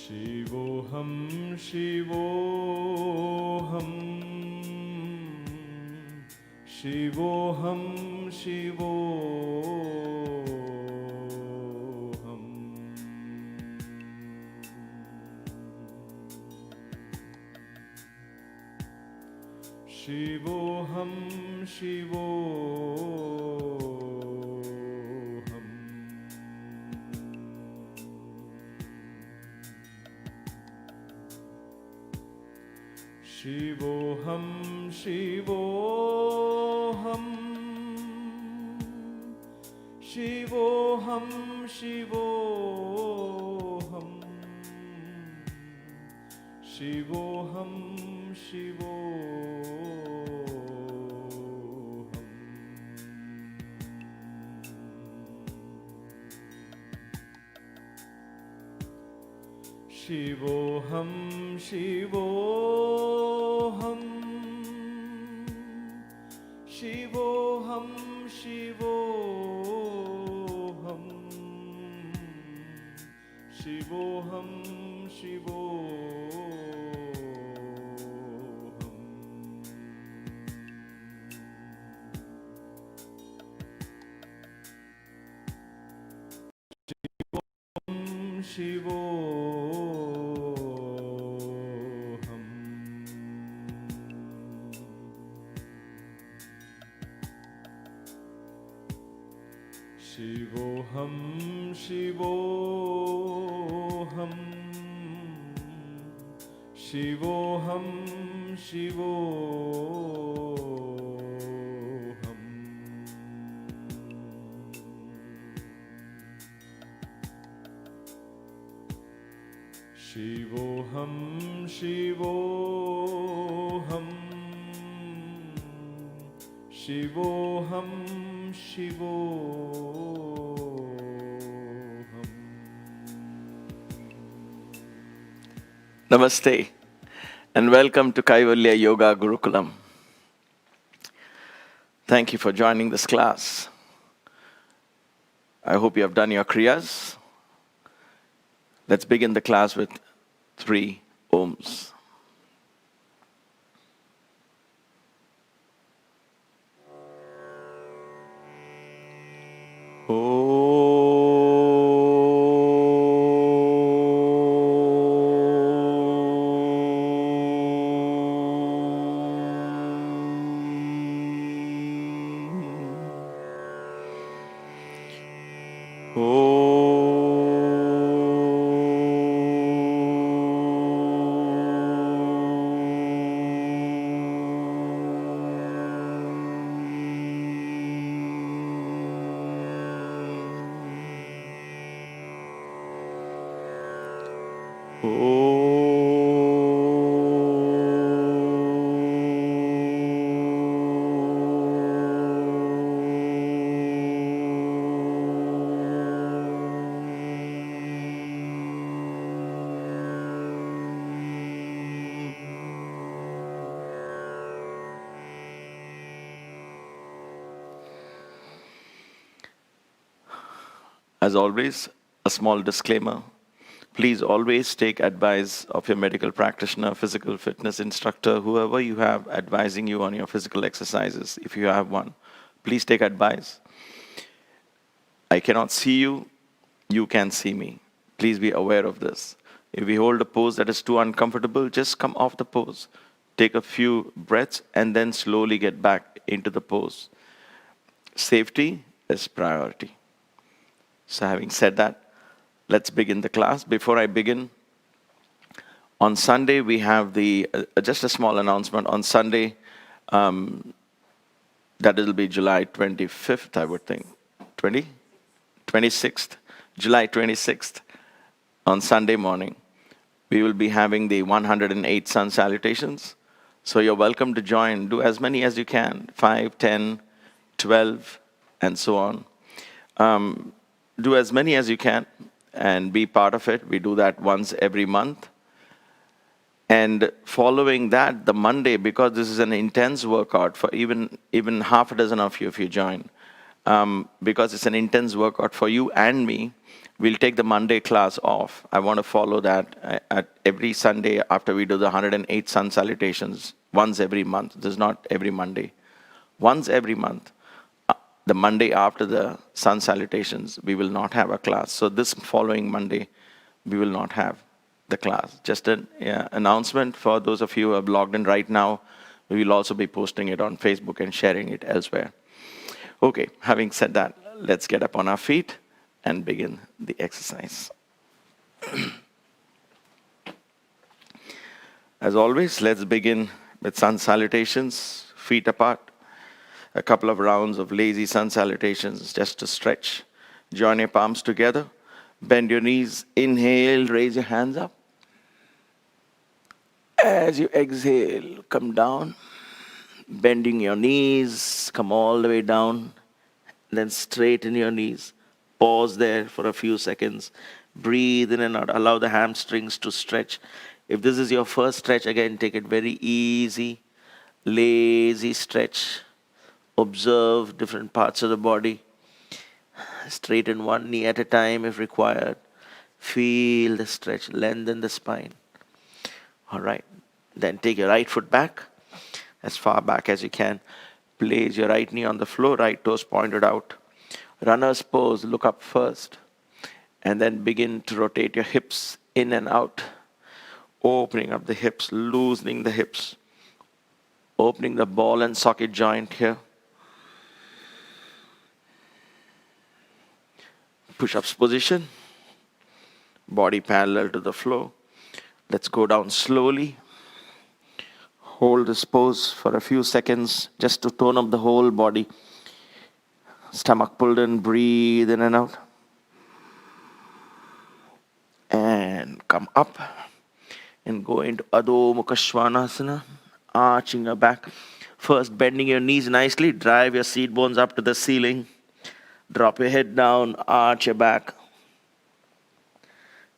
Shivoham, Shivoham, Shivoham, Shivoham. Shivoham, Shivoham. Shivoham, Shivoham, Shivoham, Shivoham, Shivoham, Shivoham. Shivoham, Shivoham, Shivoham, Shivoham, Shivoham, Shivoham, Shivoham. Shivoham, Shivoham, Shivoham, Shivoham. Shivoham, Shivoham, Shivoham, Shivoham. Namaste and welcome to KYG Yoga Gurukulam. Thank you for joining this class. I hope you have done your kriyas. Let's begin the class with 3 Oms. As always, a small disclaimer. Please always take advice of your medical practitioner, physical fitness instructor, whoever you have advising you on your physical exercises. If you have one, please take advice. I cannot see you, you can see me. Please be aware of this. If we hold a pose that is too uncomfortable, just come off the pose. Take a few breaths and then slowly get back into the pose. Safety is priority. So having said that, let's begin the class. Before I begin, on Sunday we have just a small announcement. On Sunday, that will be July 25th, I would think. 26th, July 26th, on Sunday morning, we will be having the 108 sun salutations. So you're welcome to join. Do as many as you can, 5, 10, 12, and so on. Do as many as you can and be part of it. We do that once every month. And following that, the Monday, because this is an intense workout for even half a dozen of you if you join, because it's an intense workout for you and me, we'll take the Monday class off. I want to follow that at every Sunday after we do the 108 sun salutations, once every month. This is not every Monday. Once every month, the Monday after the sun salutations, we will not have a class. So this following Monday, we will not have the class. Just an announcement for those of you who have logged in right now. We will also be posting it on Facebook and sharing it elsewhere. Okay, having said that, let's get up on our feet and begin the exercise. As always, let's begin with sun salutations, feet apart. A couple of rounds of lazy sun salutations just to stretch. Join your palms together. Bend your knees. Inhale, raise your hands up. As you exhale, come down. Bending your knees, come all the way down. Then straighten your knees. Pause there for a few seconds. Breathe in and out. Allow the hamstrings to stretch. If this is your first stretch, again, take it very easy. Lazy stretch. Observe different parts of the body. Straighten one knee at a time if required. Feel the stretch. Lengthen the spine. All right. Then take your right foot back, as far back as you can. Place your right knee on the floor, right toes pointed out. Runner's pose, look up first. And then begin to rotate your hips in and out. Opening up the hips, loosening the hips. Opening the ball and socket joint here. Push-ups position. Body parallel to the floor. Let's go down slowly. Hold this pose for a few seconds just to tone up the whole body. Stomach pulled in, breathe in and out. And come up and go into Adho Mukha Svanasana, arching your back. First, bending your knees nicely, drive your seat bones up to the ceiling. Drop your head down, arch your back.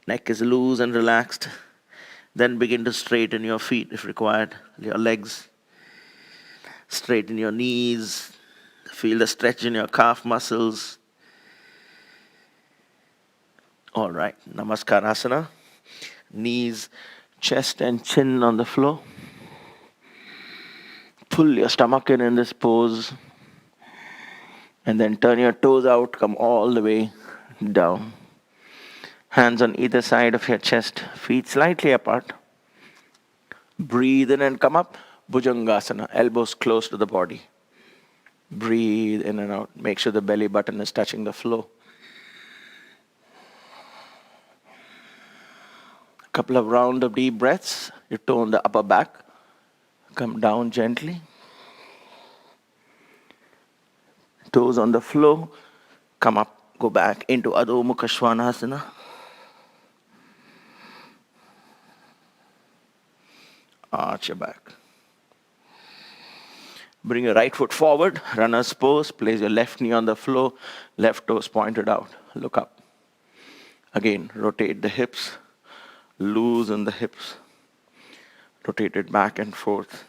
Neck is loose and relaxed. Then begin to straighten your feet if required, your legs. Straighten your knees. Feel the stretch in your calf muscles. All right, Namaskarasana. Knees, chest and chin on the floor. Pull your stomach in this pose. And then turn your toes out, come all the way down. Hands on either side of your chest, feet slightly apart. Breathe in and come up. Bhujangasana, elbows close to the body. Breathe in and out. Make sure the belly button is touching the floor. A couple of round of deep breaths. You tone the upper back. Come down gently. Toes on the floor. Come up, go back into Adho Mukha Svanasana. Arch your back. Bring your right foot forward, runner's pose. Place your left knee on the floor, left toes pointed out. Look up. Again, rotate the hips, loosen the hips. Rotate it back and forth.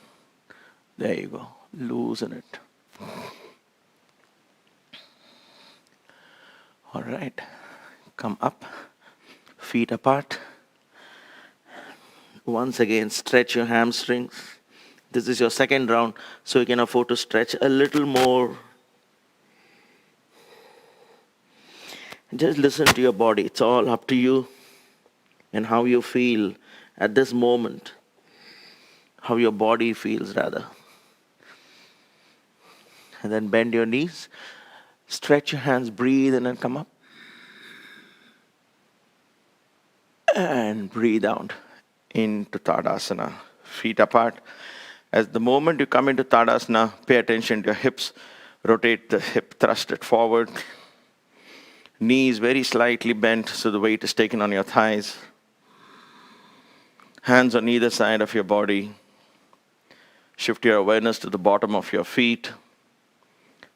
There you go. Loosen it. All right. Come up, feet apart. Once again, stretch your hamstrings. This is your second round, so you can afford to stretch a little more. Just listen to your body. It's all up to you and how you feel at this moment. How your body feels, rather. And then bend your knees. Stretch your hands, breathe in and come up. And breathe out into Tadasana. Feet apart. As the moment you come into Tadasana, pay attention to your hips. Rotate the hip, thrust it forward. Knees very slightly bent so the weight is taken on your thighs. Hands on either side of your body. Shift your awareness to the bottom of your feet.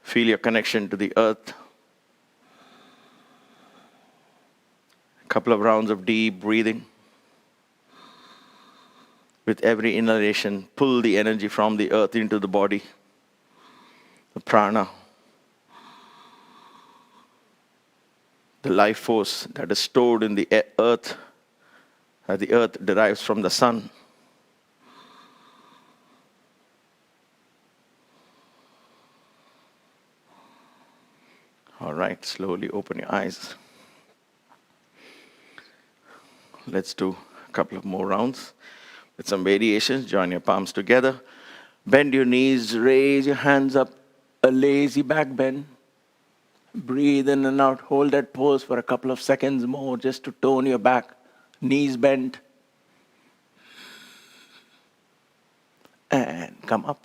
Feel your connection to the earth. A couple of rounds of deep breathing. With every inhalation, pull the energy from the earth into the body, the prana. the life force that is stored in the earth, that the earth derives from the sun. All right, slowly open your eyes. Let's do a couple of more rounds with some variations. Join your palms together. Bend your knees, raise your hands up, a lazy back bend. Breathe in and out, hold that pose for a couple of seconds more just to tone your back. Knees bent. And come up.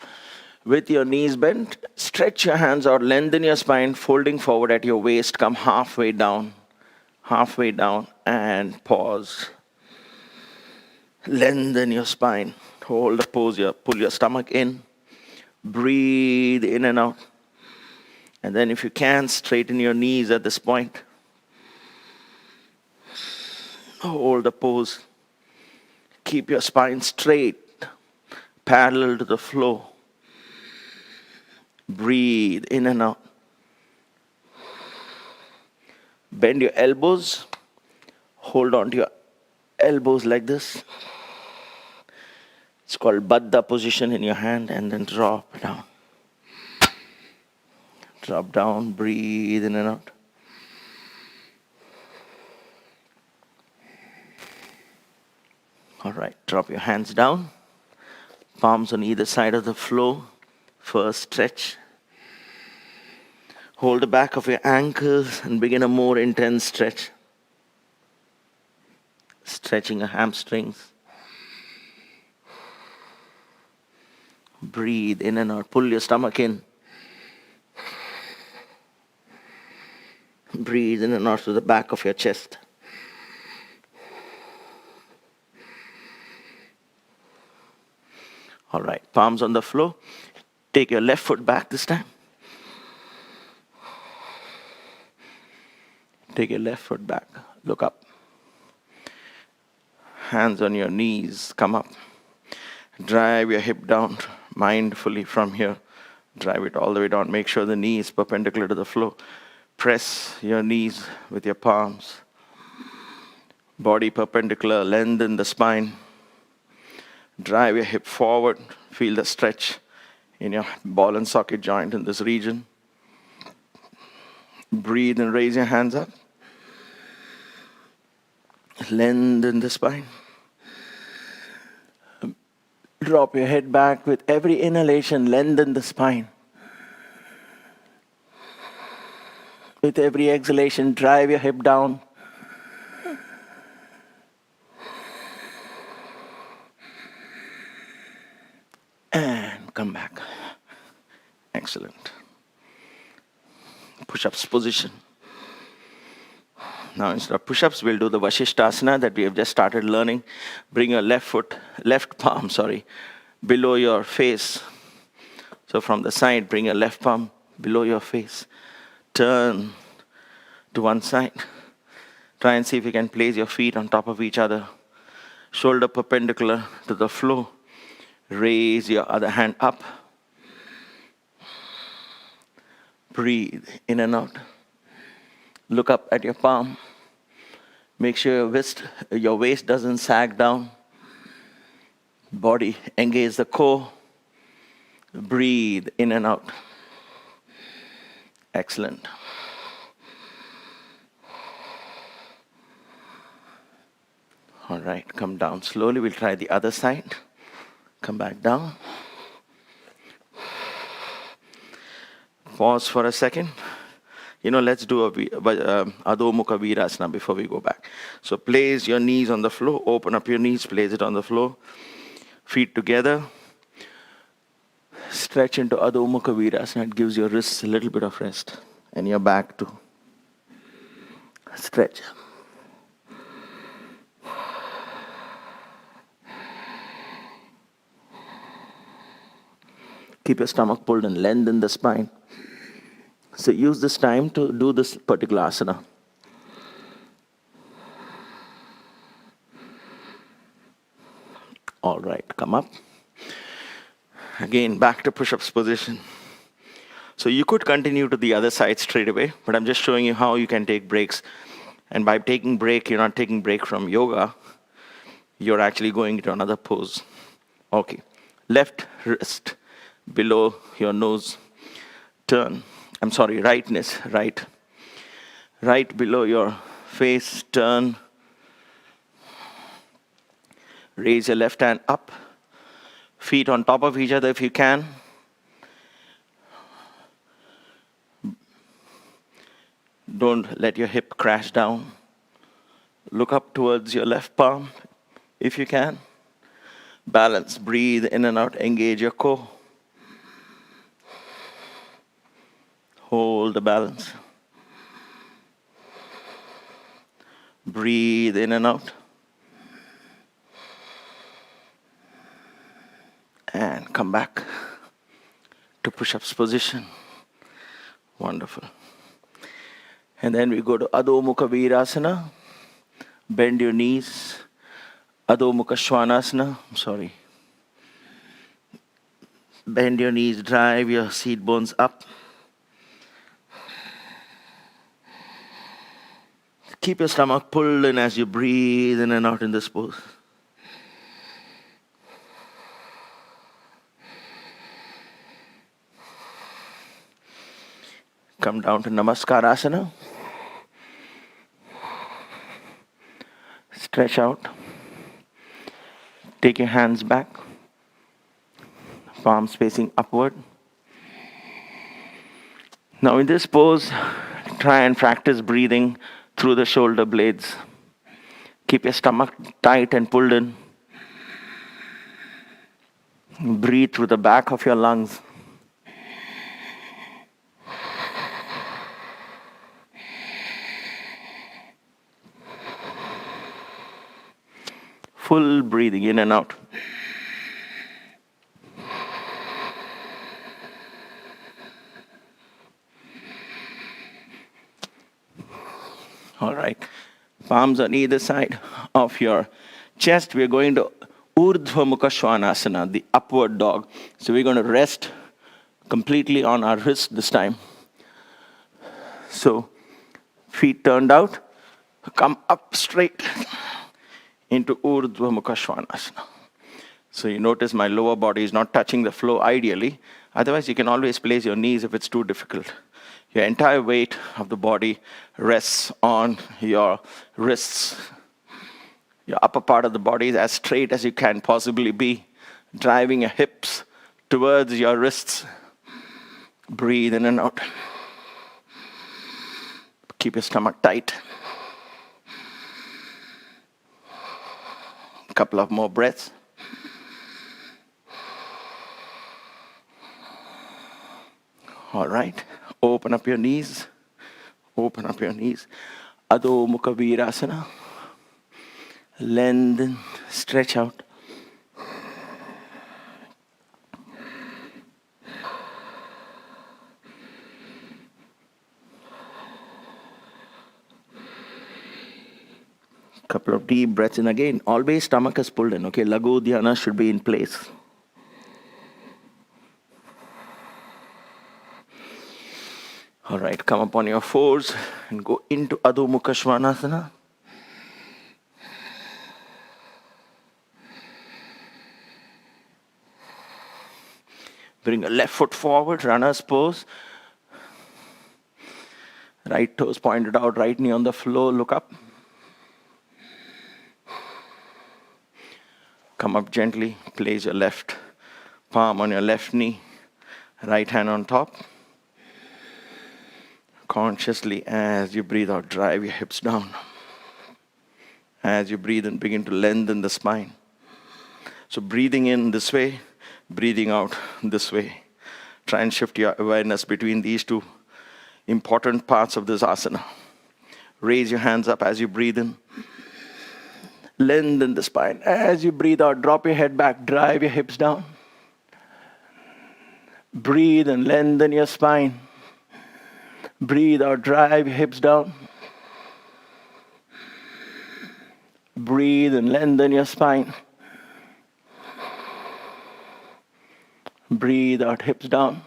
With your knees bent, stretch your hands out, lengthen your spine, folding forward at your waist. Come halfway down, and pause. Lengthen your spine. Hold the pose here. Pull your stomach in. Breathe in and out. And then if you can, straighten your knees at this point. Hold the pose. Keep your spine straight, parallel to the floor. Breathe in and out. Bend your elbows. Hold on to your elbows like this. It's called Baddha position in your hand, and then drop down. Drop down, breathe in and out. All right, drop your hands down. Palms on either side of the floor. First stretch. Hold the back of your ankles and begin a more intense stretch. Stretching your hamstrings. Breathe in and out. Pull your stomach in. Breathe in and out to the back of your chest. All right, palms on the floor. Take your left foot back this time. Take your left foot back. Look up. Hands on your knees. Come up. Drive your hip down mindfully from here. Drive it all the way down. Make sure the knee is perpendicular to the floor. Press your knees with your palms. Body perpendicular. Lengthen the spine. Drive your hip forward. Feel the stretch in your ball and socket joint in this region. Breathe and raise your hands up. Lengthen the spine. Drop your head back. With every inhalation, lengthen the spine. With every exhalation, drive your hip down. And come back. Excellent. Push-ups position. Now instead of push-ups, we'll do the Vasishthasana that we have just started learning. Bring your left palm, below your face. So from the side, bring your left palm below your face. Turn to one side. Try and see if you can place your feet on top of each other. Shoulder perpendicular to the floor. Raise your other hand up. Breathe in and out. Look up at your palm. Make sure your waist doesn't sag down. Body engage the core. Breathe in and out. Excellent. All right, come down slowly. We'll try the other side. Come back down. Pause for a second. Let's do a Adho Mukha Virasana before we go back. So place your knees on the floor. Open up your knees. Place it on the floor. Feet together. Stretch into Adho Mukha Virasana. It gives your wrists a little bit of rest. And your back too. Stretch. Keep your stomach pulled and lengthen the spine. So use this time to do this particular asana. All right, come up. Again, back to push-ups position. So you could continue to the other side straight away, but I'm just showing you how you can take breaks. And by taking break, you're not taking break from yoga. You're actually going into another pose. Okay. Left wrist below your nose. Turn. I'm sorry, rightness, right. Right below your face, turn. Raise your left hand up. Feet on top of each other if you can. Don't let your hip crash down. Look up towards your left palm if you can. Balance, breathe in and out, engage your core. Hold the balance. Breathe in and out. And come back to push-ups position. Wonderful. And then we go to Adho Mukha Virasana. Bend your knees. Adho Mukha Svanasana. Bend your knees, drive your seat bones up. Keep your stomach pulled in as you breathe in and out in this pose. Come down to Namaskarasana. Stretch out. Take your hands back. Palms facing upward. Now in this pose, try and practice breathing through the shoulder blades. Keep your stomach tight and pulled in. Breathe through the back of your lungs. Full breathing in and out. All right. Palms on either side of your chest. We're going to Urdhva Mukha Svanasana, the upward dog. So we're going to rest completely on our wrist this time. So feet turned out. Come up straight into Urdhva Mukha Svanasana. So you notice my lower body is not touching the floor ideally. Otherwise, you can always place your knees if it's too difficult. Your entire weight of the body rests on your wrists. Your upper part of the body is as straight as you can possibly be, driving your hips towards your wrists. Breathe in and out. Keep your stomach tight. A couple of more breaths. All right. Open up your knees. Open up your knees. Adho Mukha Virasana. Lengthen, stretch out. Couple of deep breaths in again. Always stomach is pulled in. Okay, Laghu Dhyana should be in place. All right, come up on your fours and go into Adho Mukha Svanasana. Bring your left foot forward, runner's pose. Right toes pointed out, right knee on the floor, look up. Come up gently, place your left palm on your left knee, right hand on top. Consciously, as you breathe out, drive your hips down. As you breathe in, begin to lengthen the spine. So breathing in this way, breathing out this way. Try and shift your awareness between these two important parts of this asana. Raise your hands up as you breathe in. Lengthen the spine. As you breathe out, drop your head back, drive your hips down. Breathe and lengthen your spine. Breathe out, drive your hips down. Breathe and lengthen your spine. Breathe out, hips down.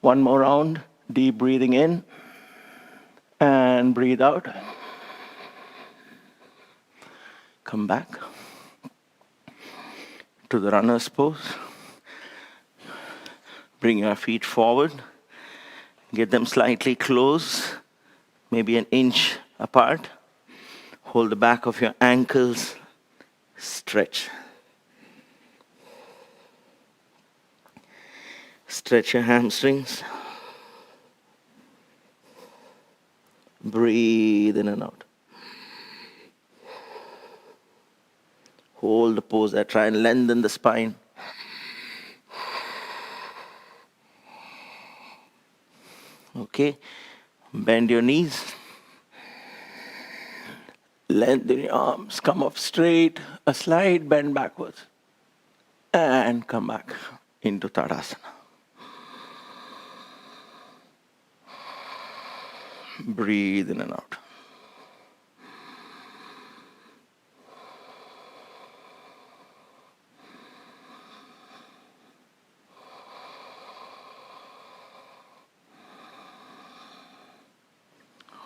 One more round. Deep breathing in. And breathe out. Come back to the runner's pose. Bring your feet forward. Get them slightly close, maybe an inch apart. Hold the back of your ankles. Stretch. Stretch your hamstrings. Breathe in and out. Hold the pose there. Try and lengthen the spine. Okay. Bend your knees. Lengthen your arms. Come up straight. A slight bend backwards. And come back into Tadasana. Breathe in and out.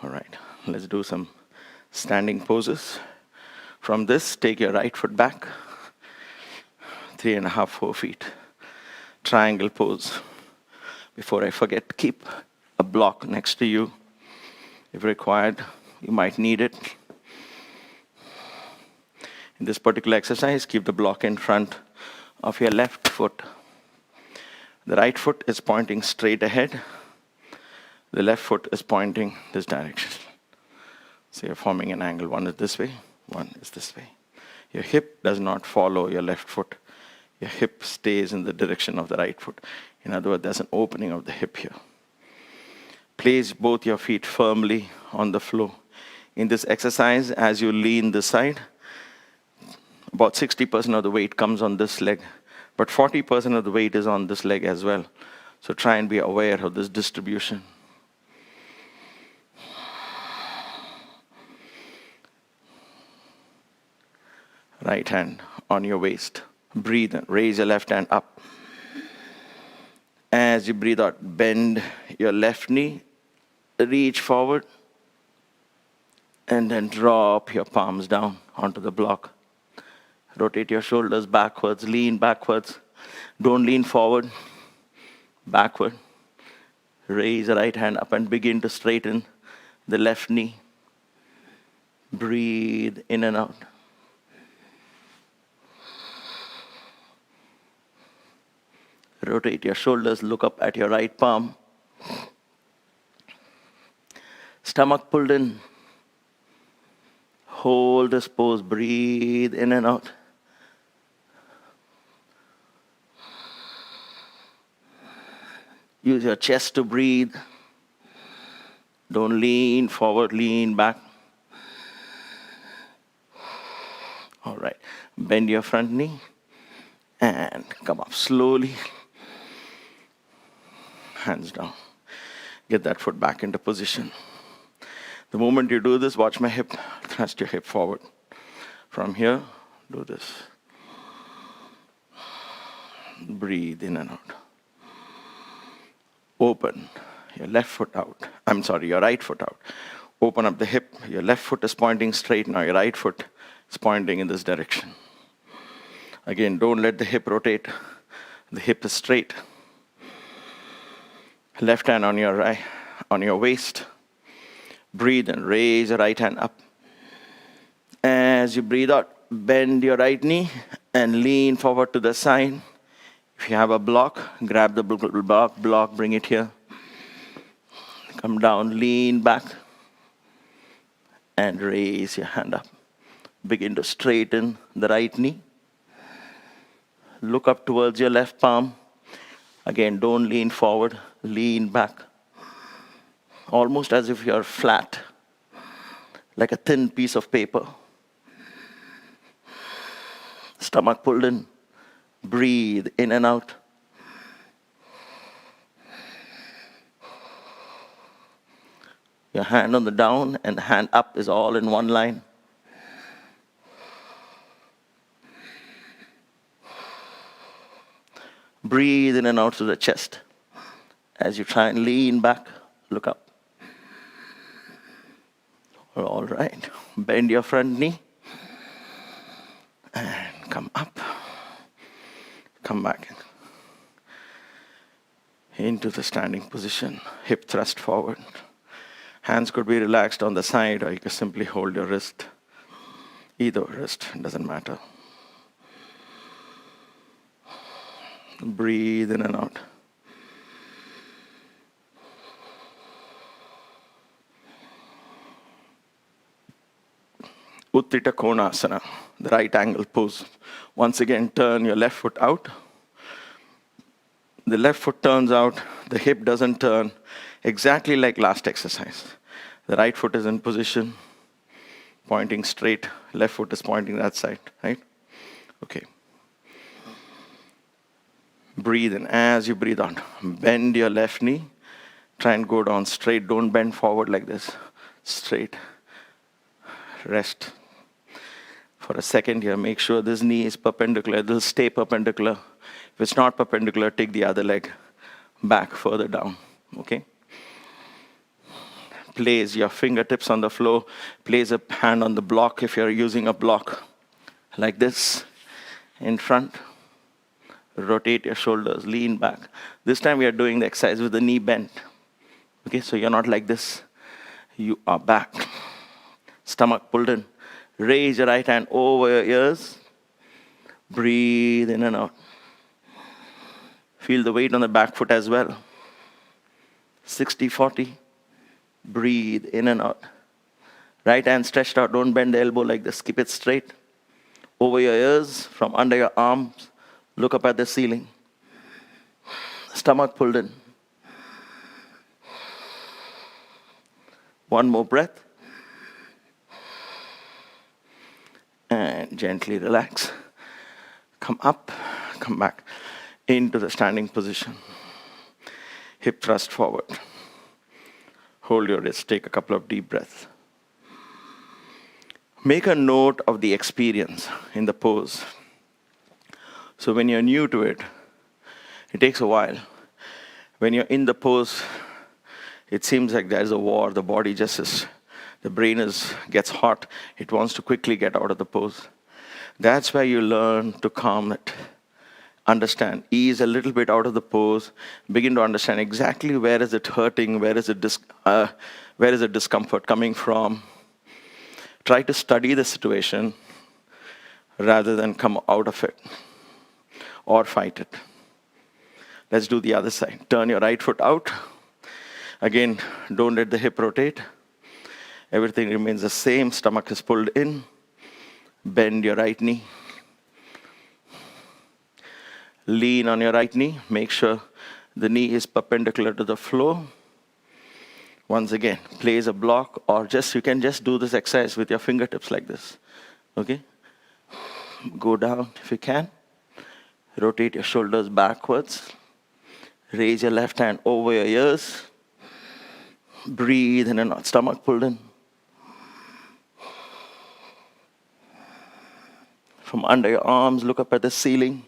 All right, let's do some standing poses. From this, take your right foot back, 3.5, 4 feet. Triangle pose. Before I forget, keep a block next to you. If required, you might need it. In this particular exercise, keep the block in front of your left foot. The right foot is pointing straight ahead. The left foot is pointing this direction. So you're forming an angle. One is this way, one is this way. Your hip does not follow your left foot. Your hip stays in the direction of the right foot. In other words, there's an opening of the hip here. Place both your feet firmly on the floor. In this exercise, as you lean this side, about 60% of the weight comes on this leg, but 40% of the weight is on this leg as well. So try and be aware of this distribution. Right hand on your waist. Breathe in. Raise your left hand up. As you breathe out, bend your left knee. Reach forward. And then drop your palms down onto the block. Rotate your shoulders backwards. Lean backwards. Don't lean forward. Backward. Raise the right hand up and begin to straighten the left knee. Breathe in and out. Rotate your shoulders, look up at your right palm. Stomach pulled in. Hold this pose, breathe in and out. Use your chest to breathe. Don't lean forward, lean back. All right, bend your front knee and come up slowly. Hands down. Get that foot back into position. The moment you do this, watch my hip. Thrust your hip forward. From here, do this. Breathe in and out. Open your left foot out. Your right foot out. Open up the hip. Your left foot is pointing straight. Now your right foot is pointing in this direction. Again, don't let the hip rotate. The hip is straight. Left hand on your waist. Breathe and raise your right hand up. As you breathe out, bend your right knee and lean forward to the side. If you have a block, grab the block, bring it here. Come down, lean back, and raise your hand up. Begin to straighten the right knee. Look up towards your left palm. Again, don't lean forward, lean back. Almost as if you're flat, like a thin piece of paper. Stomach pulled in. Breathe in and out. Your hand on the down and hand up is all in one line. Breathe in and out through the chest. As you try and lean back, look up. All right. Bend your front knee. Come back into the standing position. Hip thrust forward. Hands could be relaxed on the side, or you can simply hold your wrist. Either wrist, doesn't matter. Breathe in and out. Utthita Konasana, the right angle pose. Once again, turn your left foot out. The left foot turns out, the hip doesn't turn, exactly like last exercise. The right foot is in position, pointing straight. Left foot is pointing that side, right? Okay. Breathe in. As you breathe out, bend your left knee. Try and go down straight. Don't bend forward like this. Straight. Rest. For a second here, make sure this knee is perpendicular. It will stay perpendicular. If it's not perpendicular, take the other leg back further down. Okay? Place your fingertips on the floor. Place a hand on the block if you're using a block. Like this. In front. Rotate your shoulders. Lean back. This time we are doing the exercise with the knee bent. Okay, so you're not like this. You are back. Stomach pulled in. Raise your right hand over your ears. Breathe in and out. Feel the weight on the back foot as well. 60-40. Breathe in and out. Right hand stretched out. Don't bend the elbow like this. Keep it straight. Over your ears, from under your arms. Look up at the ceiling. Stomach pulled in. One more breath. And gently relax. Come up, come back into the standing position. Hip thrust forward. Hold your wrist, take a couple of deep breaths. Make a note of the experience in the pose. So when you're new to it, it takes a while. When you're in the pose, it seems like there's a war. The body just is, the brain gets hot. It wants to quickly get out of the pose. That's where you learn to calm it. Understand, ease a little bit out of the pose. Begin to understand exactly where is it hurting, where is the discomfort coming from. Try to study the situation rather than come out of it or fight it. Let's do the other side. Turn your right foot out. Again, don't let the hip rotate. Everything remains the same. Stomach is pulled in. Bend your right knee. Lean on your right knee. Make sure the knee is perpendicular to the floor. Once again, place a block, or you can just do this exercise with your fingertips like this. Okay? Go down if you can. Rotate your shoulders backwards. Raise your left hand over your ears. Breathe in and out. Stomach pulled in. From under your arms, look up at the ceiling.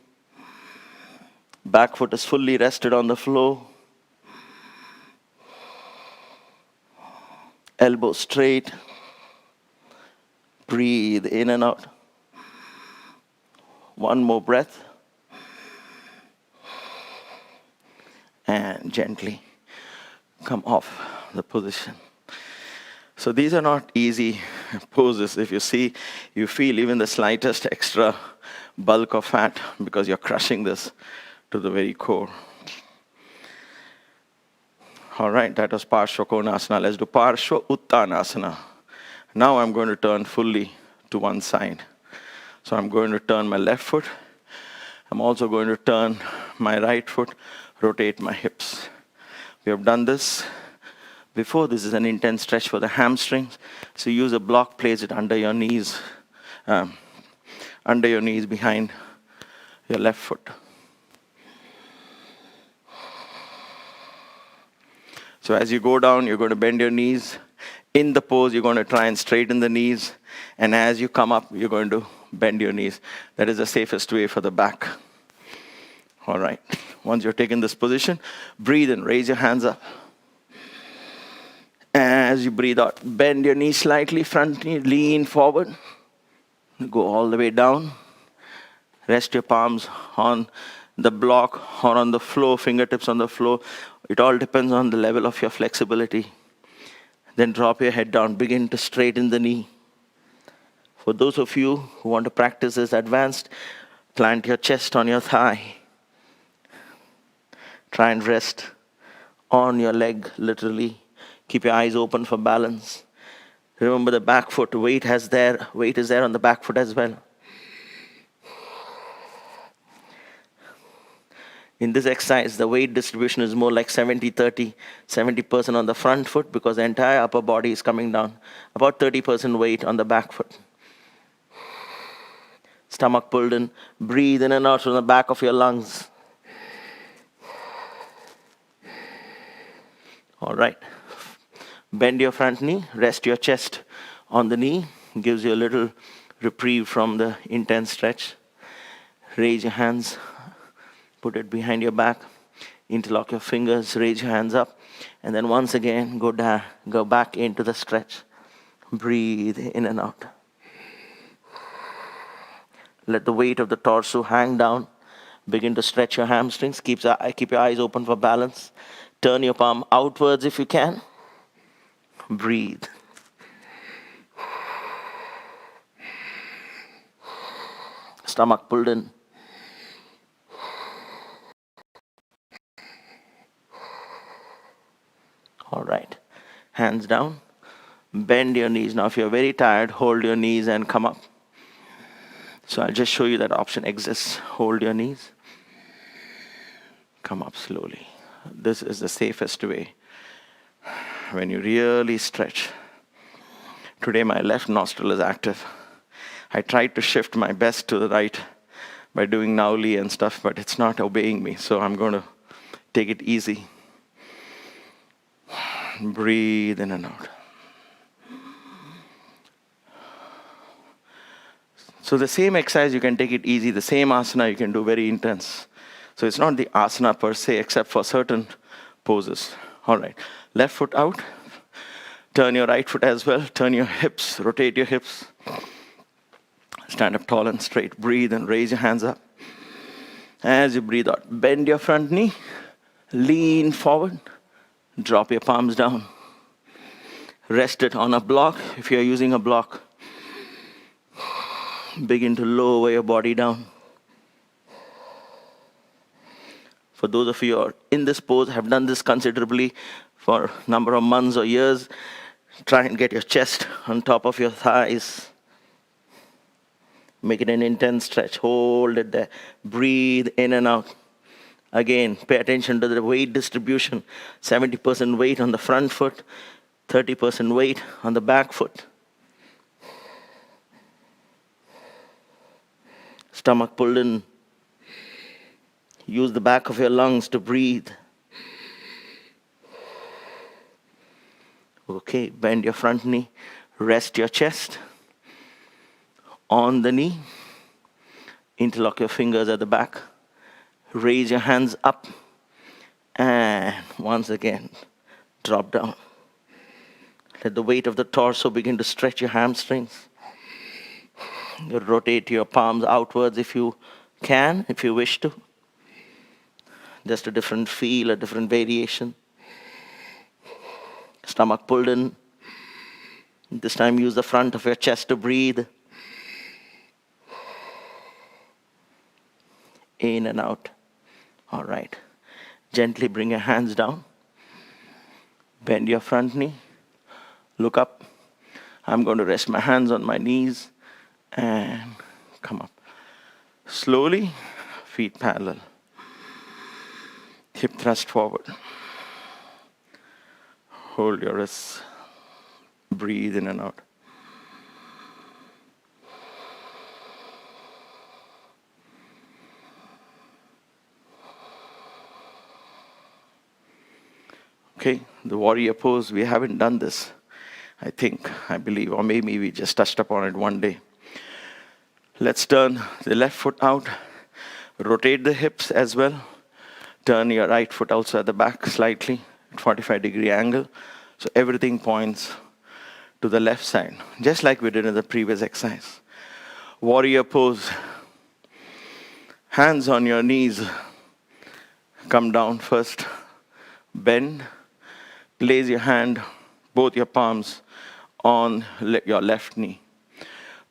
Back foot is fully rested on the floor. Elbow straight. Breathe in and out. One more breath. And gently come off the position. So these are not easy poses. If you feel even the slightest extra bulk of fat because you're crushing this to the very core. All right, that was Parshva Konasana. Let's do Parshva Uttanasana. Now I'm going to turn fully to one side. So I'm going to turn my left foot. I'm also going to turn my right foot, rotate my hips. We have done this before. This is an intense stretch for the hamstrings. So use a block, place it under your knees behind your left foot. So as you go down, you're going to bend your knees. In the pose, you're going to try and straighten the knees. And as you come up, you're going to bend your knees. That is the safest way for the back. All right. Once you're taking this position, breathe in. Raise your hands up. As you breathe out, bend your knee slightly, front knee, lean forward. Go all the way down. Rest your palms on the block or on the floor, fingertips on the floor. It all depends on the level of your flexibility. Then drop your head down, begin to straighten the knee. For those of you who want to practice this advanced, plant your chest on your thigh. Try and rest on your leg, literally. Keep your eyes open for balance. Remember the back foot, weight is there on the back foot as well. In this exercise, the weight distribution is more like 70-30, 70% on the front foot because the entire upper body is coming down. About 30% weight on the back foot. Stomach pulled in. Breathe in and out from the back of your lungs. All right. Bend your front knee. Rest your chest on the knee. Gives you a little reprieve from the intense stretch. Raise your hands. Put it behind your back. Interlock your fingers. Raise your hands up. And then once again, go down. Go back into the stretch. Breathe in and out. Let the weight of the torso hang down. Begin to stretch your hamstrings. Keep your eyes open for balance. Turn your palm outwards if you can. Breathe. Stomach pulled in. All right. Hands down. Bend your knees. Now, if you're very tired, hold your knees and come up. So I'll just show you that option exists. Hold your knees. Come up slowly. This is the safest way. When you really stretch. Today my left nostril is active. I tried to shift my best to the right by doing Nauli and stuff, but it's not obeying me. So I'm going to take it easy. Breathe in and out. So the same exercise, you can take it easy. The same asana, you can do very intense. So it's not the asana per se, except for certain poses. All right. Left foot out. Turn your right foot as well. Turn your hips. Rotate your hips. Stand up tall and straight. Breathe and raise your hands up. As you breathe out, bend your front knee. Lean forward. Drop your palms down. Rest it on a block if you're using a block. Begin to lower your body down. For those of you who are in this pose, have done this considerably for a number of months or years, try and get your chest on top of your thighs. Make it an intense stretch. Hold it there. Breathe in and out. Again, pay attention to the weight distribution. 70% weight on the front foot, 30% weight on the back foot. Stomach pulled in. Use the back of your lungs to breathe. Okay, bend your front knee. Rest your chest on the knee. Interlock your fingers at the back. Raise your hands up. And once again, drop down. Let the weight of the torso begin to stretch your hamstrings. Rotate your palms outwards if you can, if you wish to. Just a different feel, a different variation. Stomach pulled in. This time use the front of your chest to breathe. In and out. All right. Gently bring your hands down. Bend your front knee. Look up. I'm going to rest my hands on my knees and come up. Slowly, feet parallel. Hip thrust forward. Hold your wrists. Breathe in and out. Okay, the warrior pose, we haven't done this, I believe, or maybe we just touched upon it one day. Let's turn the left foot out, rotate the hips as well, turn your right foot also at the back slightly, at 45-degree angle, so everything points to the left side, just like we did in the previous exercise. Warrior pose. Hands on your knees. Come down first. Bend. Place your hand, both your palms, on your left knee.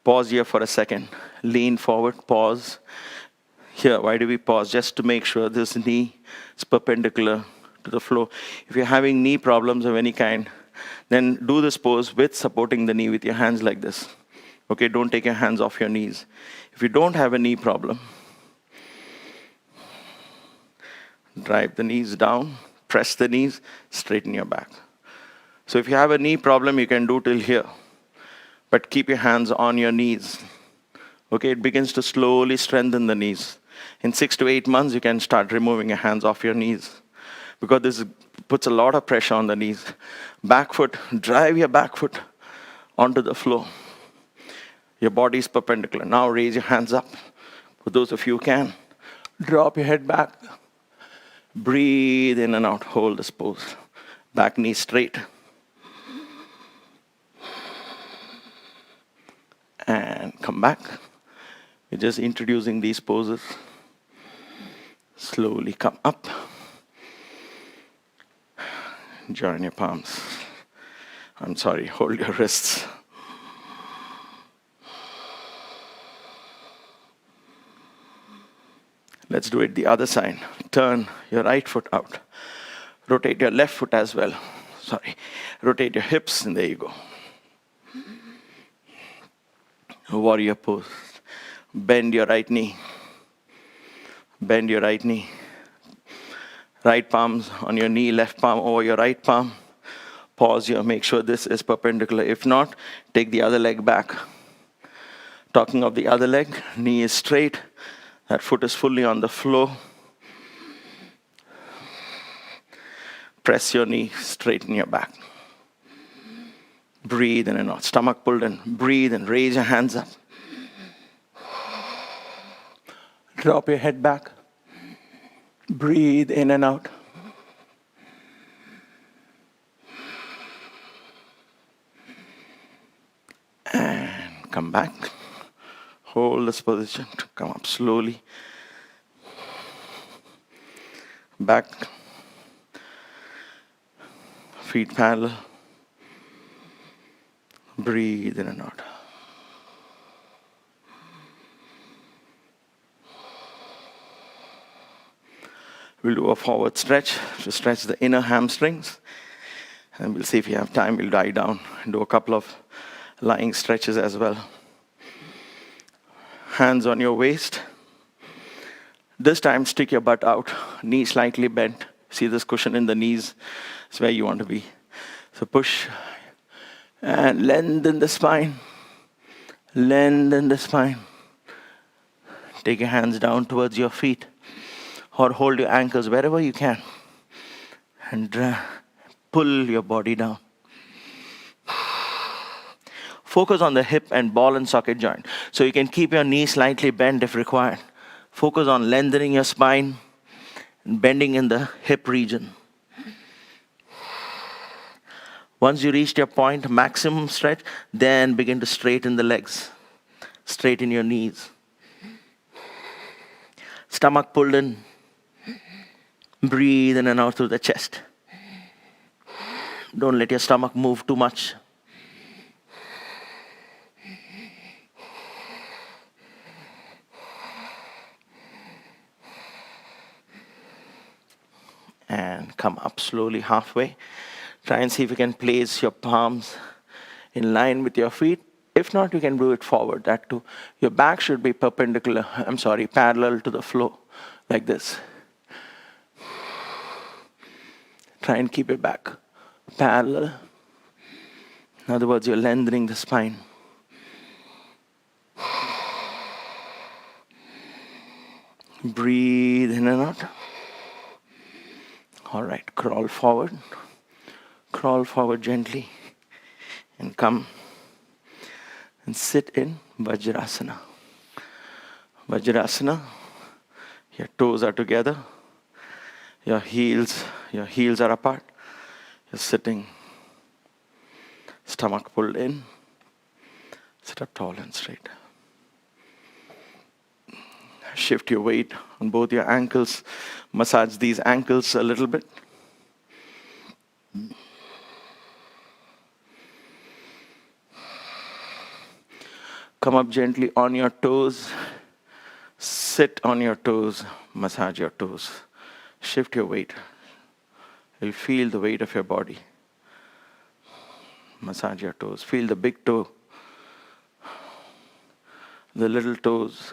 Pause here for a second. Lean forward. Pause. Here, why do we pause? Just to make sure this knee is perpendicular to the floor. If you're having knee problems of any kind, then do this pose with supporting the knee with your hands like this. Okay, don't take your hands off your knees. If you don't have a knee problem, drive the knees down, press the knees, straighten your back. So if you have a knee problem, you can do till here. But keep your hands on your knees. Okay, it begins to slowly strengthen the knees. In 6 to 8 months, you can start removing your hands off your knees, because this puts a lot of pressure on the knees. Back foot, drive your back foot onto the floor. Your body is perpendicular. Now raise your hands up. For those of you who can, drop your head back. Breathe in and out. Hold this pose. Back knee straight. And come back. We're just introducing these poses. Slowly come up. Join your palms. Hold your wrists. Let's do it the other side. Turn your right foot out. Rotate your left foot as well. Rotate your hips, and there you go. Warrior pose. Bend your right knee. Bend your right knee. Right palms on your knee, left palm over your right palm. Pause here, make sure this is perpendicular. If not, take the other leg back. Talking of the other leg, knee is straight. That foot is fully on the floor. Press your knee, straighten your back. Breathe in and out. Stomach pulled in. Breathe and raise your hands up. Drop your head back. Breathe in and out. And come back. Hold this position. Come up slowly. Back. Feet parallel. Breathe in and out. We'll do a forward stretch to stretch the inner hamstrings. And we'll see if you have time, we'll lie down and do a couple of lying stretches as well. Hands on your waist. This time, stick your butt out, knee slightly bent. See this cushion in the knees? It's where you want to be. So push and lengthen the spine. Lengthen the spine. Take your hands down towards your feet, or hold your ankles wherever you can, and pull your body down. Focus on the hip and ball and socket joint. So you can keep your knee slightly bent if required. Focus on lengthening your spine and bending in the hip region. Once you reach your point, maximum stretch, then begin to straighten the legs. Straighten your knees. Stomach pulled in. Breathe in and out through the chest. Don't let your stomach move too much. And come up slowly halfway. Try and see if you can place your palms in line with your feet. If not, you can do it forward. That too. Your back should be parallel to the floor, like this. Try and keep your back parallel. In other words, you're lengthening the spine. Breathe in and out. All right, crawl forward. Crawl forward gently. And come and sit in Vajrasana. Vajrasana, your toes are together. Your heels are apart. You're sitting. Stomach pulled in. Sit up tall and straight. Shift your weight on both your ankles. Massage these ankles a little bit. Come up gently on your toes. Sit on your toes. Massage your toes. Shift your weight. You'll feel the weight of your body. Massage your toes. Feel the big toe, the little toes.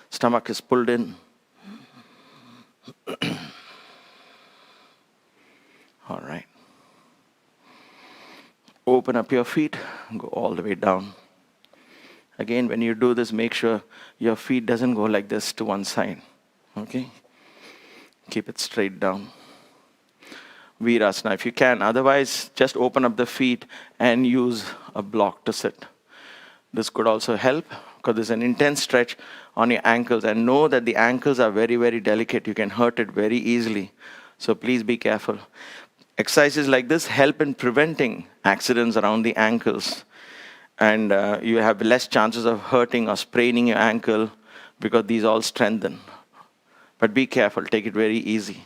Stomach is pulled in. All right. Open up your feet. Go all the way down. Again, when you do this, make sure your feet doesn't go like this to one side. Okay? Keep it straight down. Virasana if you can. Otherwise, just open up the feet and use a block to sit. This could also help because there's an intense stretch on your ankles. And know that the ankles are very, very delicate. You can hurt it very easily. So please be careful. Exercises like this help in preventing accidents around the ankles. And you have less chances of hurting or spraining your ankle because these all strengthen. But be careful. Take it very easy.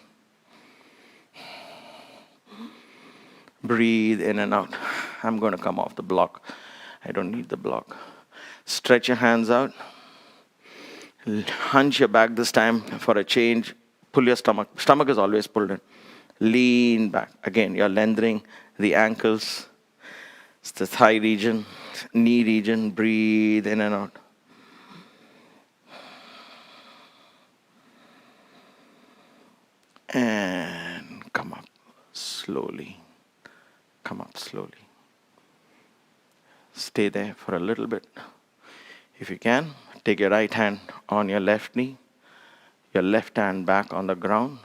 Breathe in and out. I'm going to come off the block. I don't need the block. Stretch your hands out. Hunch your back this time for a change. Pull your stomach. Stomach is always pulled in. Lean back. Again, you're lengthening the ankles. It's the thigh region, knee region. Breathe in and out. And come up slowly. Come up slowly. Stay there for a little bit. If you can, take your right hand on your left knee, your left hand back on the ground.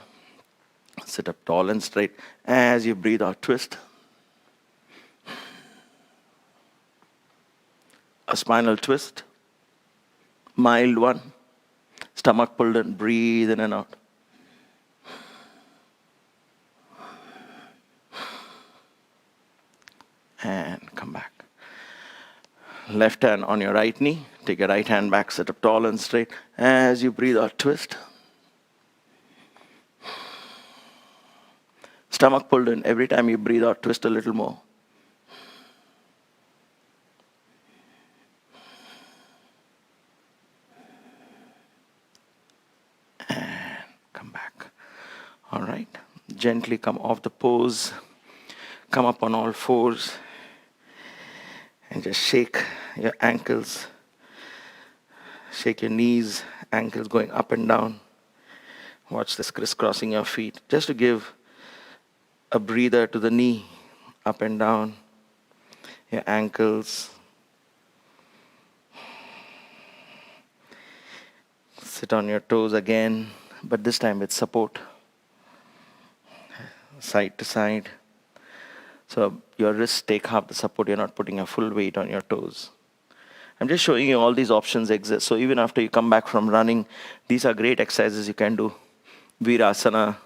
Sit up tall and straight. As you breathe out, twist. A spinal twist. Mild one. Stomach pulled in. Breathe in and out. And come back. Left hand on your right knee. Take your right hand back, sit up tall and straight. As you breathe out, twist. Stomach pulled in. Every time you breathe out, twist a little more. And come back. All right. Gently come off the pose. Come up on all fours. And just shake your ankles. Shake your knees, ankles going up and down. Watch this crisscrossing your feet. Just to give a breather to the knee, up and down. Your ankles. Sit on your toes again, but this time with support. Side to side. So your wrists take half the support. You're not putting a full weight on your toes. I'm just showing you all these options exist. So even after you come back from running, these are great exercises you can do. Virasana,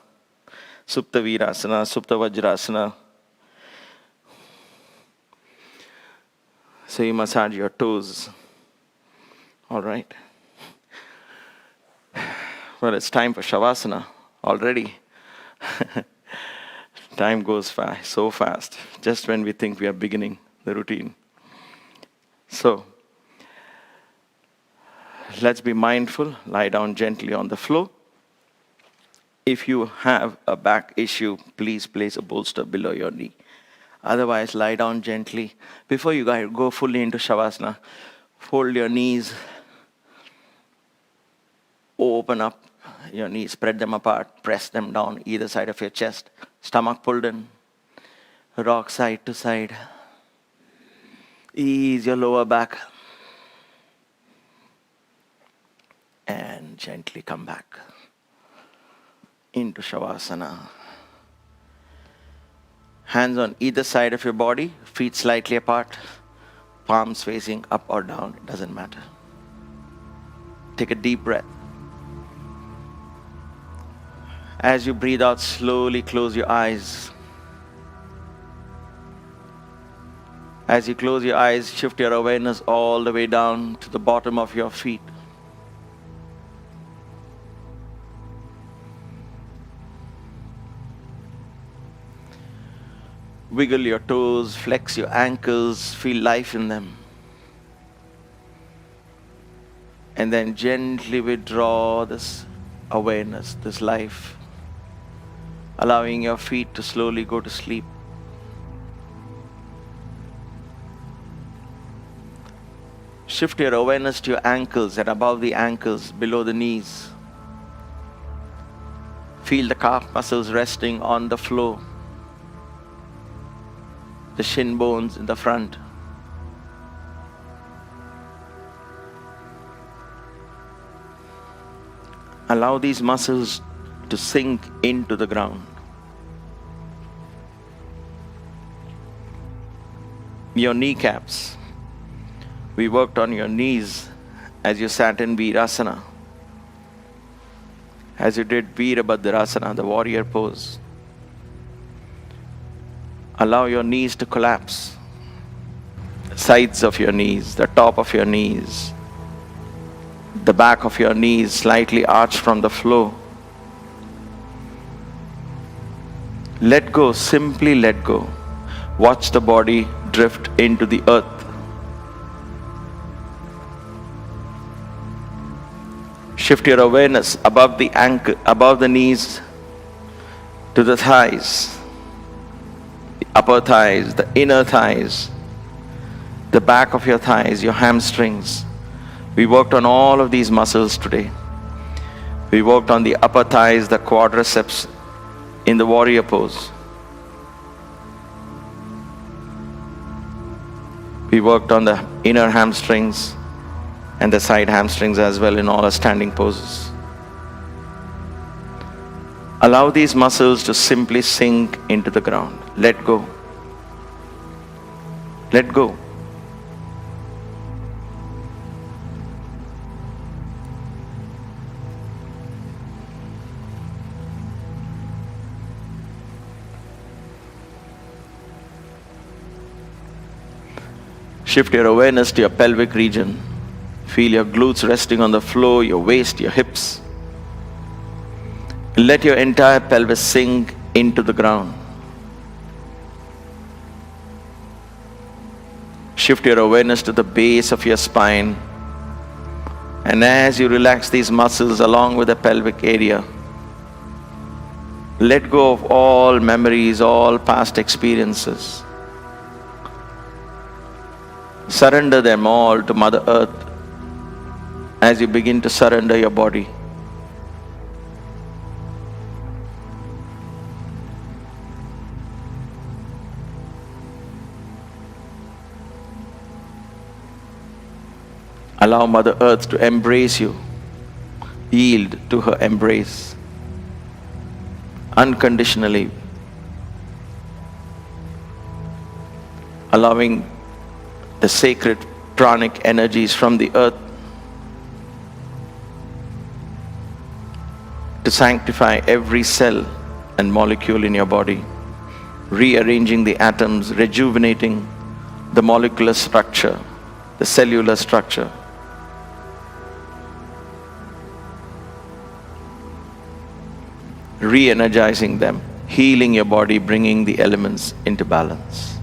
Supta Virasana, Supta Vajrasana. So you massage your toes. All right. Well, it's time for shavasana already. Time goes so fast, just when we think we are beginning the routine. So, let's be mindful. Lie down gently on the floor. If you have a back issue, please place a bolster below your knee. Otherwise, lie down gently. Before you go fully into shavasana, fold your knees. Open up your knees, spread them apart, press them down either side of your chest. Stomach pulled in. Rock side to side. Ease your lower back. And gently come back into shavasana. Hands on either side of your body, feet slightly apart, palms facing up or down, it doesn't matter. Take a deep breath. As you breathe out, slowly close your eyes. As you close your eyes, shift your awareness all the way down to the bottom of your feet. Wiggle your toes, flex your ankles, feel life in them. And then gently withdraw this awareness, this life, allowing your feet to slowly go to sleep. Shift your awareness to your ankles and above the ankles, below the knees. Feel the calf muscles resting on the floor, the shin bones in the front. Allow these muscles to sink into the ground. Your kneecaps. We worked on your knees as you sat in Virasana, as you did Virabhadrasana, the warrior pose. Allow your knees to collapse. The sides of your knees, the top of your knees, the back of your knees slightly arched from the floor. Let go, simply let go. Watch the body drift into the earth. Shift your awareness above the ankle, above the knees to the thighs, the upper thighs, the inner thighs, the back of your thighs, your hamstrings. We worked on all of these muscles today. We worked on the upper thighs, the quadriceps in the warrior pose. We worked on the inner hamstrings and the side hamstrings as well in all our standing poses. Allow these muscles to simply sink into the ground. Let go. Let go. Shift your awareness to your pelvic region. Feel your glutes resting on the floor, your waist, your hips. Let your entire pelvis sink into the ground. Shift your awareness to the base of your spine. And as you relax these muscles along with the pelvic area, let go of all memories, all past experiences. Surrender them all to Mother Earth as you begin to surrender your body. Allow Mother Earth to embrace you. Yield to her embrace unconditionally, allowing the sacred pranic energies from the earth to sanctify every cell and molecule in your body, rearranging the atoms, rejuvenating the molecular structure, the cellular structure. Re-energizing them, healing your body, bringing the elements into balance.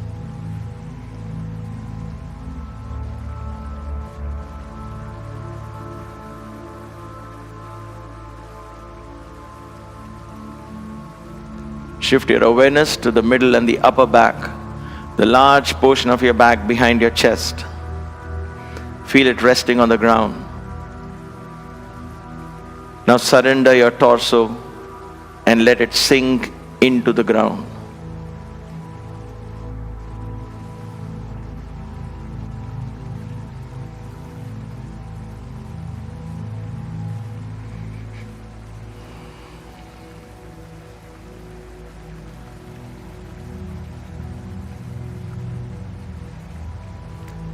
Shift your awareness to the middle and the upper back, the large portion of your back behind your chest. Feel it resting on the ground. Now surrender your torso and let it sink into the ground.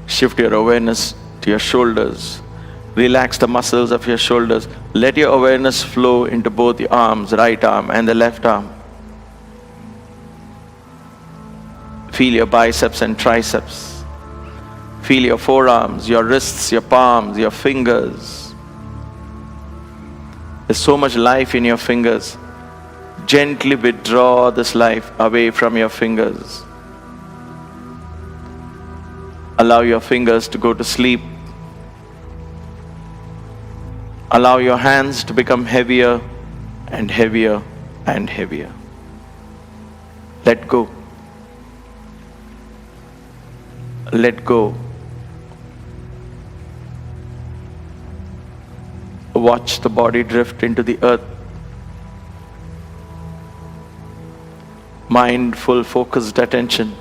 Shift your awareness to your shoulders. Relax the muscles of your shoulders. Let your awareness flow into both the arms, right arm and the left arm. Feel your biceps and triceps. Feel your forearms, your wrists, your palms, your fingers. There's so much life in your fingers. Gently withdraw this life away from your fingers. Allow your fingers to go to sleep. Allow your hands to become heavier and heavier and heavier. Let go. Let go. Watch the body drift into the earth. Mindful, focused attention.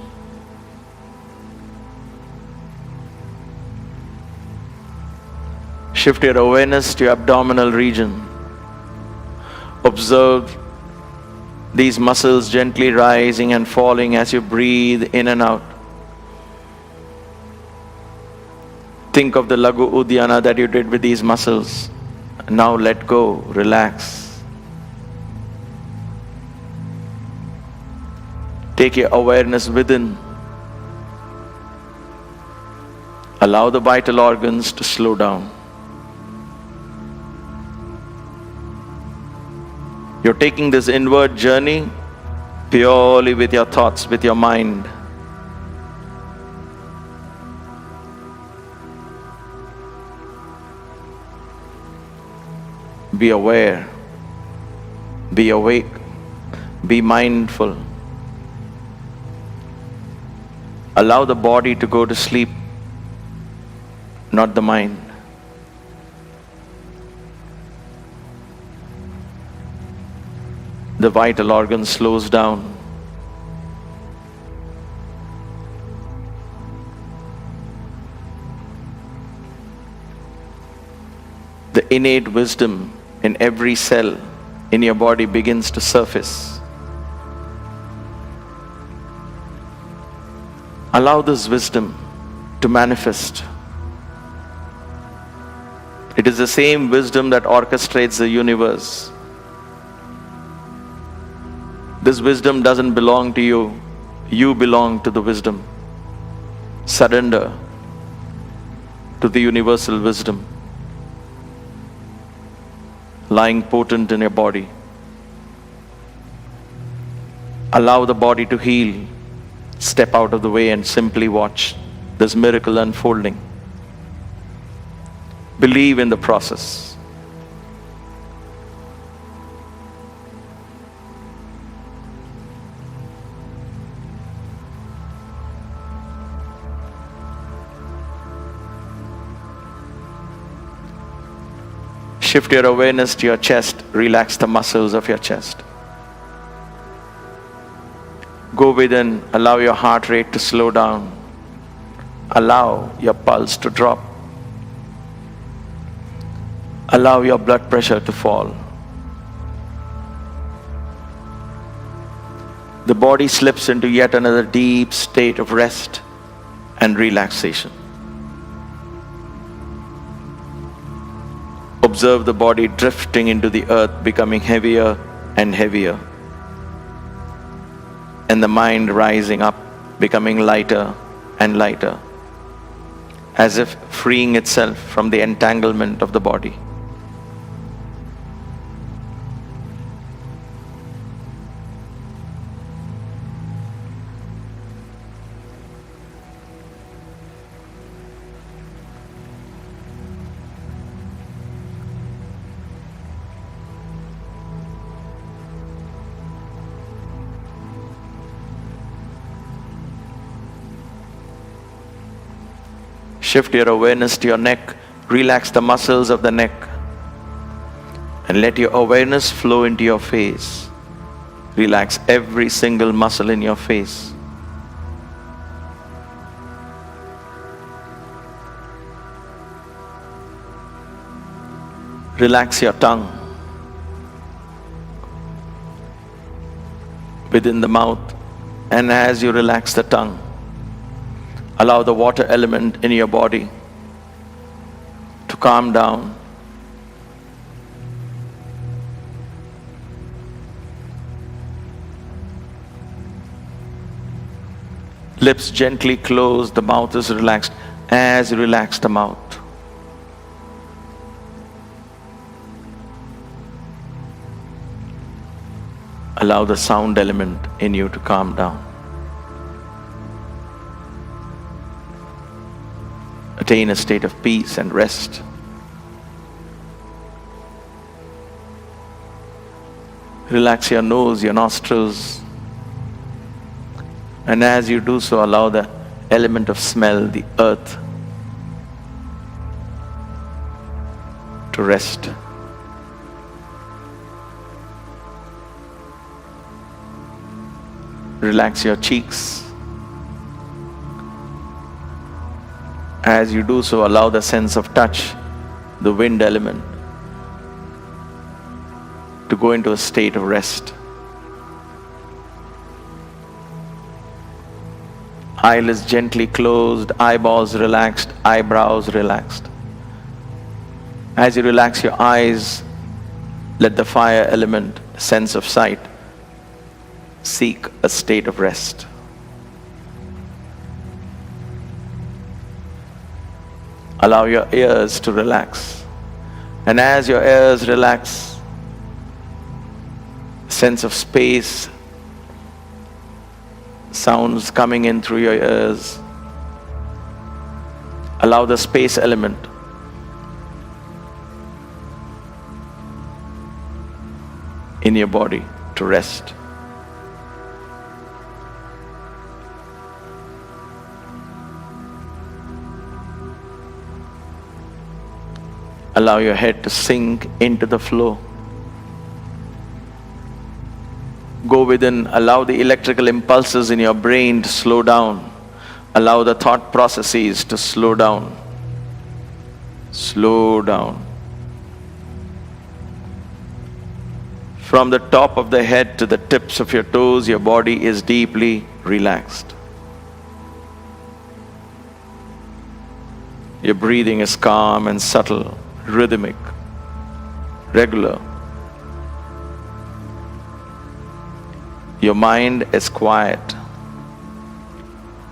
Shift your awareness to your abdominal region. Observe these muscles gently rising and falling as you breathe in and out. Think of the Lagu Uddiyana that you did with these muscles. Now let go, relax. Take your awareness within. Allow the vital organs to slow down. You're taking this inward journey purely with your thoughts, with your mind. Be aware, be awake, be mindful. Allow the body to go to sleep, not the mind. The vital organ slows down. The innate wisdom in every cell in your body begins to surface. Allow this wisdom to manifest. It is the same wisdom that orchestrates the universe. This wisdom doesn't belong to you. You belong to the wisdom. Surrender to the universal wisdom lying potent in your body. Allow the body to heal. Step out of the way and simply watch this miracle unfolding. Believe in the process. Shift your awareness to your chest. Relax the muscles of your chest. Go within. Allow your heart rate to slow down. Allow your pulse to drop. Allow your blood pressure to fall. The body slips into yet another deep state of rest and relaxation. Observe the body drifting into the earth, becoming heavier and heavier. And the mind rising up, becoming lighter and lighter, as if freeing itself from the entanglement of the body. Shift your awareness to your neck. Relax the muscles of the neck. And let your awareness flow into your face. Relax every single muscle in your face. Relax your tongue. Within the mouth. And as you relax the tongue, allow the water element in your body to calm down. Lips gently closed, the mouth is relaxed. As you relax the mouth, allow the sound element in you to calm down. attain a state of peace and rest. Relax your nose, your nostrils. And as you do so, allow the element of smell, the earth, to rest. Relax your cheeks. As you do so, allow the sense of touch, the wind element, to go into a state of rest. Eyelids gently closed, eyeballs relaxed, eyebrows relaxed. As you relax your eyes, let the fire element, sense of sight, seek a state of rest. Allow your ears to relax. And as your ears relax, sense of space, sounds coming in through your ears. Allow the space element in your body to rest. Allow your head to sink into the flow. Go within, allow the electrical impulses in your brain to slow down. Allow the thought processes to slow down. Slow down. From the top of the head to the tips of your toes, your body is deeply relaxed. Your breathing is calm and subtle, rhythmic, regular. Your mind is quiet,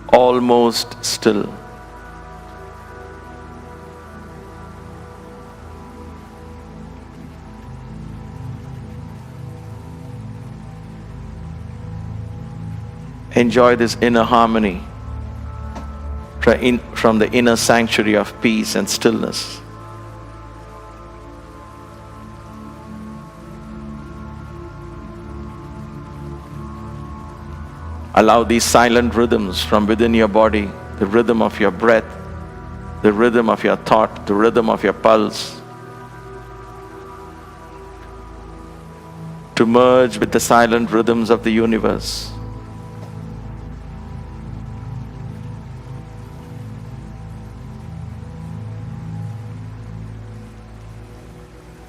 almost still. Enjoy this inner harmony from the inner sanctuary of peace and stillness. Allow these silent rhythms from within your body, the rhythm of your breath, the rhythm of your thought, the rhythm of your pulse, to merge with the silent rhythms of the universe.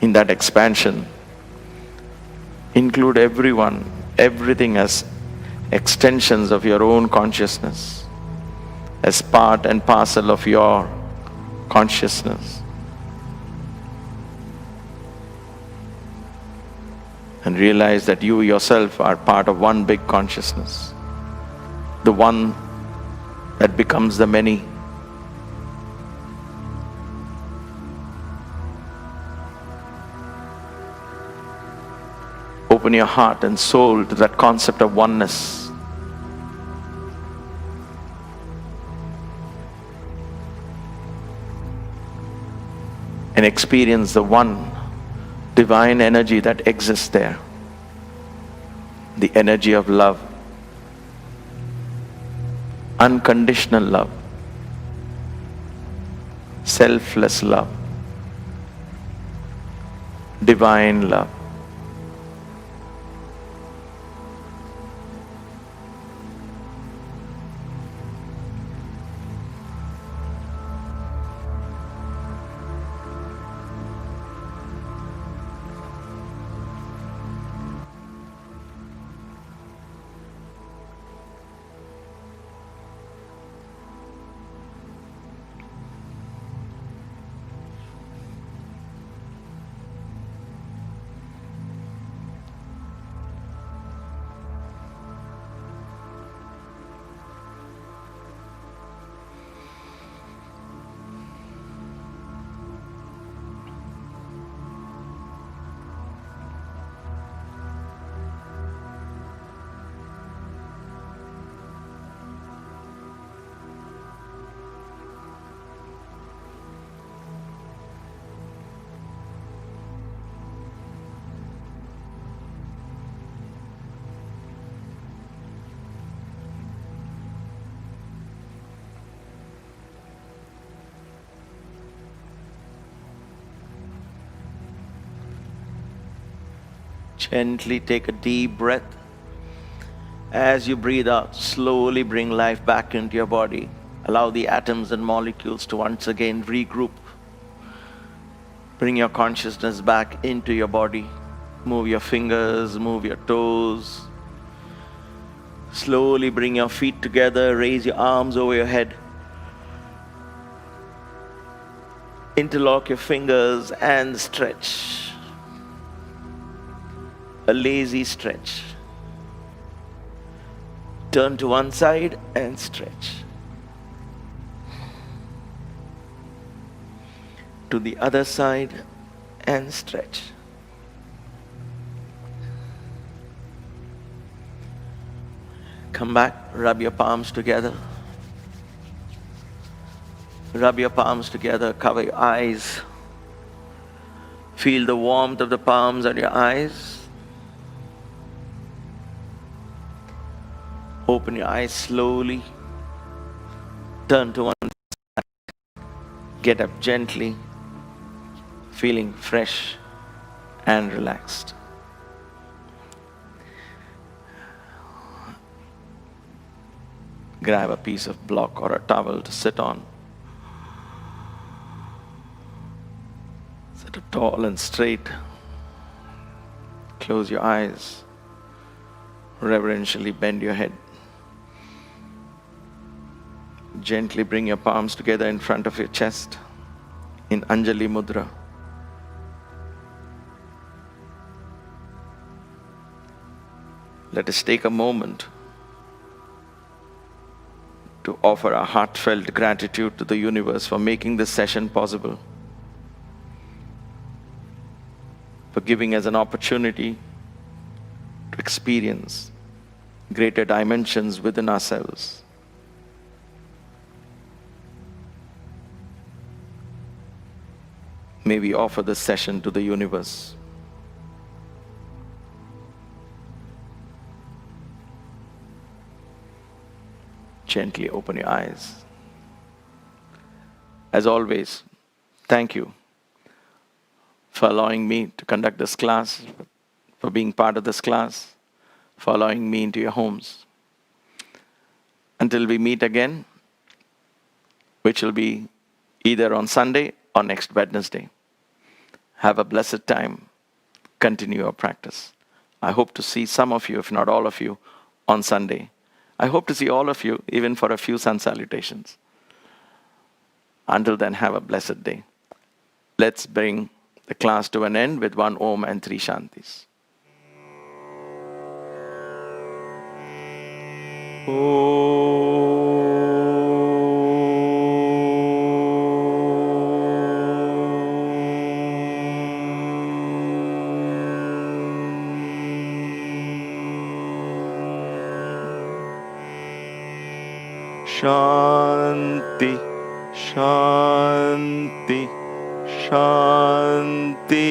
In that expansion, include everyone, everything as extensions of your own consciousness, as part and parcel of your consciousness. And realize that you yourself are part of one big consciousness, the one that becomes the many. Open your heart and soul to that concept of oneness. And experience the one divine energy that exists there. The energy of love. Unconditional love. Selfless love. Divine love. Gently take a deep breath. As you breathe out, slowly bring life back into your body. Allow the atoms and molecules to once again regroup. Bring your consciousness back into your body. Move your fingers, move your toes. Slowly bring your feet together, raise your arms over your head. Interlock your fingers and stretch. A lazy stretch. Turn to one side and stretch. To the other side and stretch. Come back, rub your palms together. Rub your palms together, cover your eyes. Feel the warmth of the palms on your eyes. Open your eyes slowly. Turn to one side. Get up gently, feeling fresh and relaxed. Grab a piece of block or a towel to sit on. Sit up tall and straight. Close your eyes. Reverentially bend your head. Gently bring your palms together in front of your chest in Anjali Mudra. Let us take a moment to offer our heartfelt gratitude to the universe for making this session possible, for giving us an opportunity to experience greater dimensions within ourselves. May we offer this session to the universe. Gently open your eyes. As always, thank you for allowing me to conduct this class, for being part of this class, for allowing me into your homes. Until we meet again, which will be either on Sunday or next Wednesday. Have a blessed time. Continue your practice. I hope to see some of you, if not all of you, on Sunday. I hope to see all of you, even for a few sun salutations. Until then, have a blessed day. Let's bring the class to an end with one Om and three Shantis. Shanti, Shanti, Shanti.